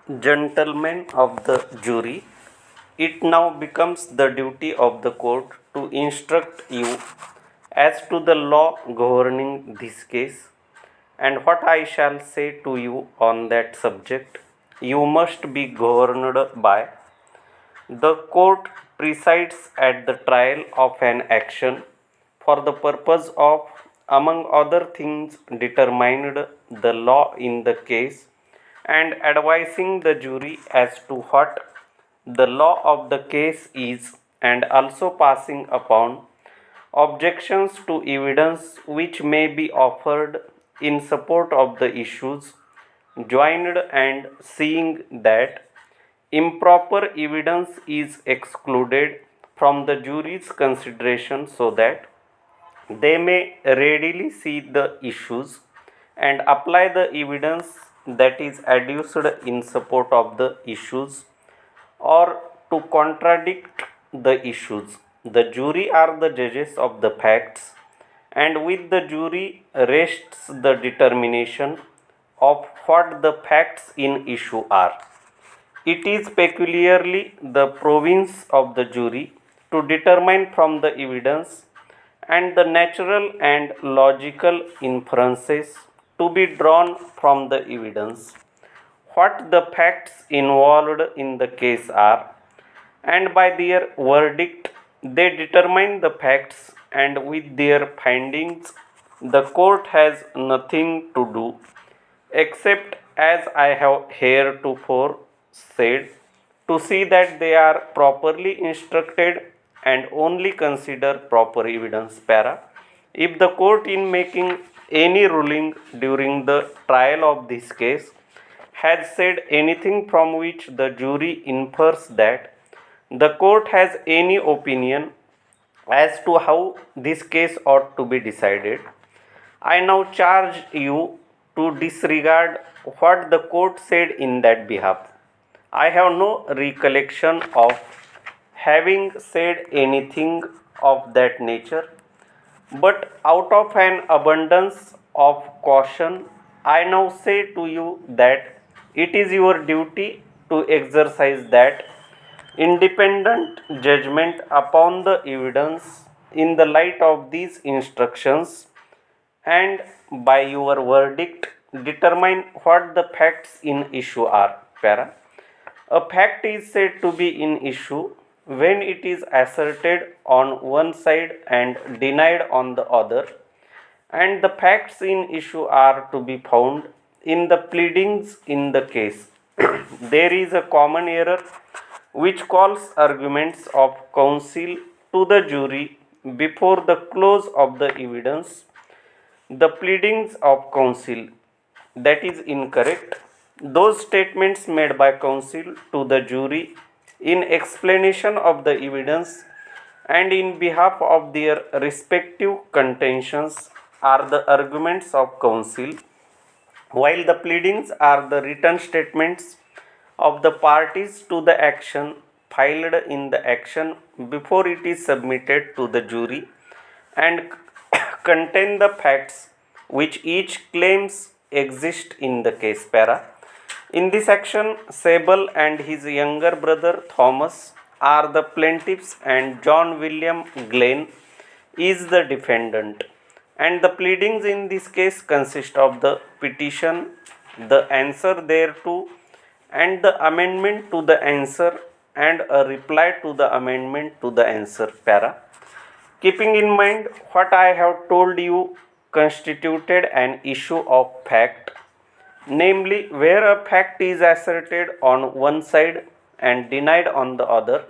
Gentlemen of the jury, it now becomes the duty of the court to instruct you as to the law governing this case, and what I shall say to you on that subject, you must be governed by. The court presides at the trial of an action for the purpose of, among other things, determining the law in the case and advising the jury as to what the law of the case is, and also passing upon objections to evidence which may be offered in support of the issues joined, and seeing that improper evidence is excluded from the jury's consideration so that they may readily see the issues and apply the evidence that is adduced in support of the issues or to contradict the issues. The jury are the judges of the facts, and with the jury rests the determination of what the facts in issue are. It is peculiarly the province of the jury to determine from the evidence and the natural and logical inferences to be drawn from the evidence what the facts involved in the case are, and by their verdict they determine the facts, and with their findings the court has nothing to do except, as I have heretofore said, to see that they are properly instructed and only consider proper evidence. Para. If the court, in making any ruling during the trial of this case, has said anything from which the jury infers that the court has any opinion as to how this case ought to be decided, I now charge you to disregard what the court said in that behalf. I have no recollection of having said anything of that nature, but out of an abundance of caution, I now say to you that it is your duty to exercise that independent judgment upon the evidence in the light of these instructions, and by your verdict determine what the facts in issue are. Para. A fact is said to be in issue when it is asserted on one side and denied on the other, and the facts in issue are to be found in the pleadings in the case. There is a common error which calls arguments of counsel to the jury before the close of the evidence the pleadings of counsel. That is incorrect. Those statements made by counsel to the jury in explanation of the evidence and in behalf of their respective contentions are the arguments of counsel, while the pleadings are the written statements of the parties to the action filed in the action before it is submitted to the jury, and contain the facts which each claims exist in the case. Para. In this action, Sable and his younger brother Thomas are the plaintiffs, and John William Glenn is the defendant. And the pleadings in this case consist of the petition, the answer thereto, and the amendment to the answer, and a reply to the amendment to the answer. Para. Keeping in mind what I have told you constituted an issue of fact, namely where a fact is asserted on one side and denied on the other,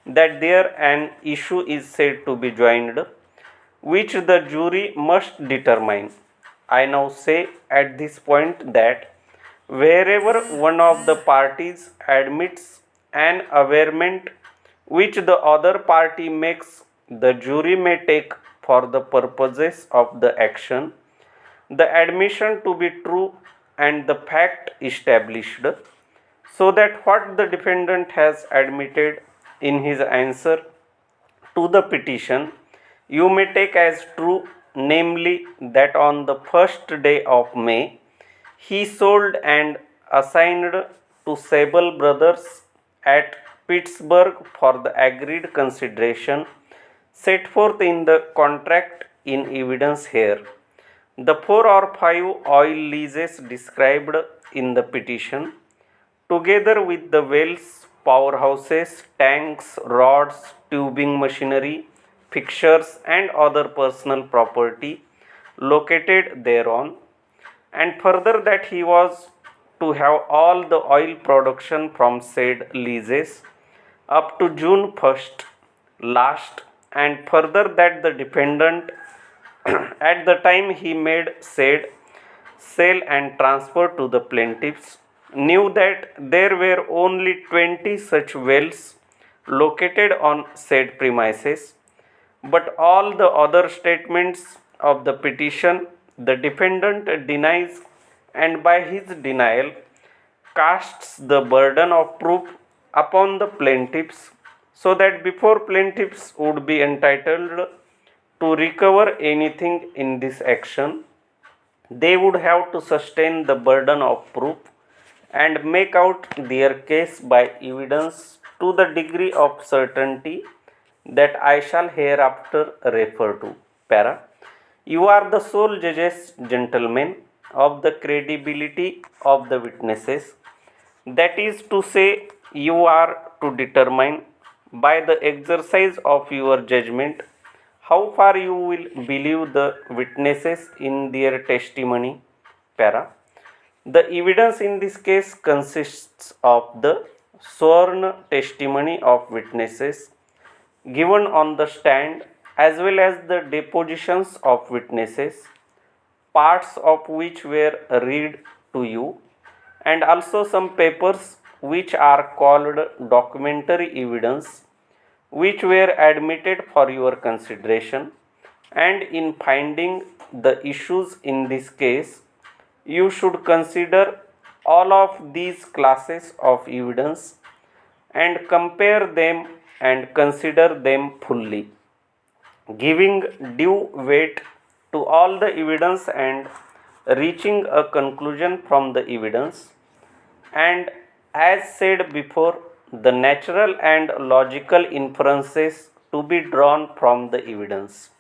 that there an issue is said to be joined, which the jury must determine. I now say at this point that wherever one of the parties admits an averment which the other party makes, the jury may take for the purposes of the action the admission to be true and the fact established, so that what the defendant has admitted in his answer to the petition you may take as true, namely that on the first day of May he sold and assigned to Sable Brothers at Pittsburgh for the agreed consideration set forth in the contract in evidence here. The 4 or 5 oil leases described in the petition, together with the wells, powerhouses, tanks, rods, tubing machinery, fixtures, and other personal property located thereon, and further that he was to have all the oil production from said leases up to June 1st last, and further that the defendant at the time he made said sale and transfer to the plaintiffs knew that there were only 20 such wells located on said premises, but all the other statements of the petition the defendant denies, and by his denial casts the burden of proof upon the plaintiffs, so that before plaintiffs would be entitled to recover anything in this action, they would have to sustain the burden of proof and make out their case by evidence to the degree of certainty that I shall hereafter refer to. Para. You are the sole judges, gentlemen, of the credibility of the witnesses. That is to say, you are to determine by the exercise of your judgment how far you will believe the witnesses in their testimony. Para. The evidence in this case consists of the sworn testimony of witnesses given on the stand as well as the depositions of witnesses, parts of which were read to you, and also some papers which are called documentary evidence which were admitted for your consideration. And in finding the issues in this case, you should consider all of these classes of evidence and compare them and consider them fully, giving due weight to all the evidence and reaching a conclusion from the evidence. And as said before, the natural and logical inferences to be drawn from the evidence.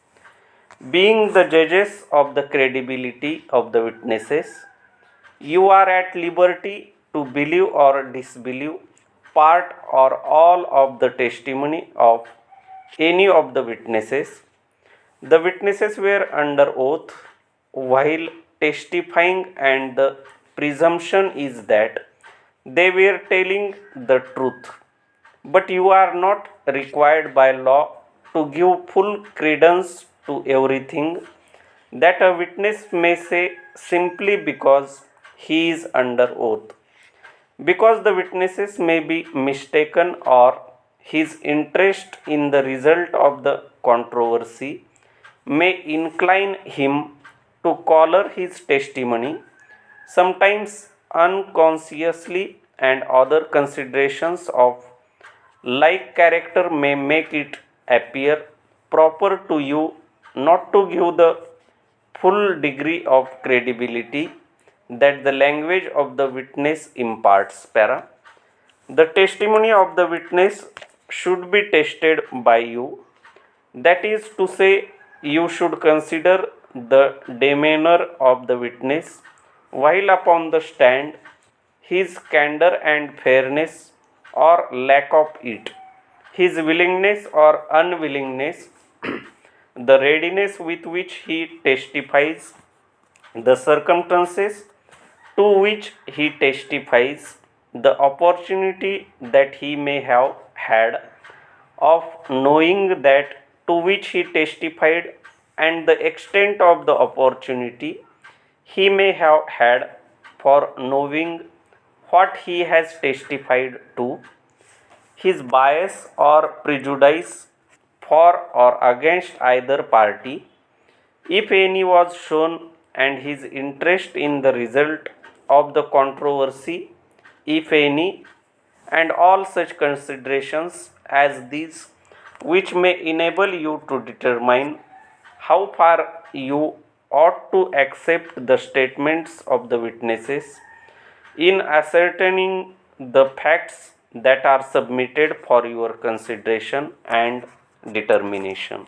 Being the judges of the credibility of the witnesses, you are at liberty to believe or disbelieve part or all of the testimony of any of the witnesses. The witnesses were under oath while testifying, and the presumption is that they were telling the truth. But you are not required by law to give full credence to everything that a witness may say simply because he is under oath, because the witnesses may be mistaken or his interest in the result of the controversy may incline him to color his testimony, sometimes unconsciously, and other considerations of like character may make it appear proper to you not to give the full degree of credibility that the language of the witness imparts. Para. The testimony of the witness should be tested by you. That is to say, you should consider the demeanor of the witness while upon the stand, his candor and fairness or lack of it, his willingness or unwillingness, the readiness with which he testifies, the circumstances to which he testifies, the opportunity that he may have had of knowing that to which he testified, and the extent of the opportunity he may have had for knowing what he has testified to, his bias or prejudice for or against either party, if any was shown, and his interest in the result of the controversy, if any, and all such considerations as these which may enable you to determine how far you ought to accept the statements of the witnesses in ascertaining the facts that are submitted for your consideration and determination.